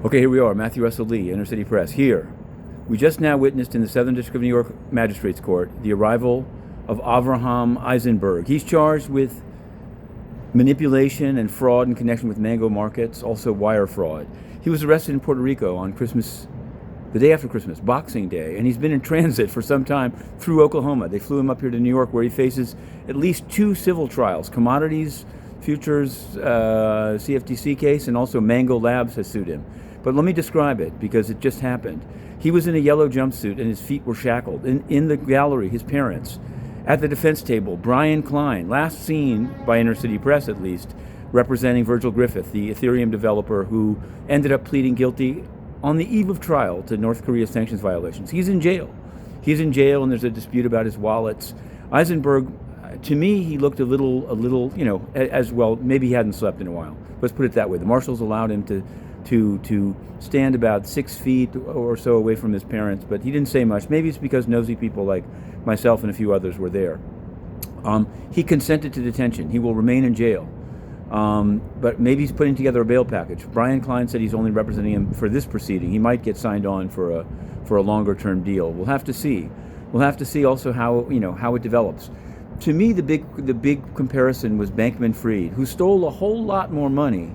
Okay, here we are, Matthew Russell Lee, Inner City Press. Here, we just now witnessed in the Southern District of New York Magistrates Court the arrival of Avraham Eisenberg. He's charged with manipulation and fraud in connection with mango markets, also wire fraud. He was arrested in Puerto Rico on Christmas, the day after Christmas, Boxing Day, and he's been in transit for some time through Oklahoma. They flew him up here to New York, where he faces at least 2 civil trials: commodities futures CFTC case, and also Mango Labs has sued him. But let me describe it, because it just happened. He was in a yellow jumpsuit and his feet were shackled. In the gallery, his parents. At the defense table, Brian Klein, last seen by Inner City Press at least, representing Virgil Griffith, the Ethereum developer who ended up pleading guilty on the eve of trial to North Korea's sanctions violations. He's in jail. He's in jail, and there's a dispute about his wallets. Eisenberg, to me, he looked a little, as well, maybe he hadn't slept in a while. Let's put it that way. The marshals allowed him to stand about 6 feet or so away from his parents, but he didn't say much. Maybe it's because nosy people like myself and a few others were there. He consented to detention. He will remain in jail. But maybe he's putting together a bail package. Brian Klein said he's only representing him for this proceeding. He might get signed on for a longer-term deal. We'll have to see. We'll have to see also how it develops. To me, the big comparison was Bankman-Fried, who stole a whole lot more money,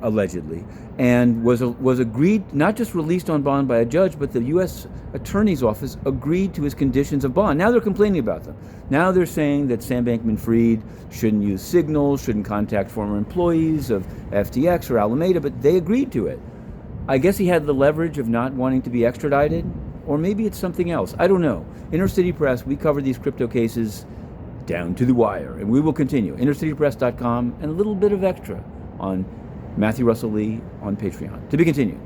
allegedly, and was agreed, not just released on bond by a judge, but the U.S. Attorney's Office agreed to his conditions of bond. Now they're complaining about them. Now they're saying that Sam Bankman-Fried shouldn't use signals, shouldn't contact former employees of FTX or Alameda, but they agreed to it. I guess he had the leverage of not wanting to be extradited, or maybe it's something else. I don't know. Inner City Press, we cover these crypto cases down to the wire, and we will continue. InnerCityPress.com, and a little bit of extra on Matthew Russell Lee on Patreon. To be continued.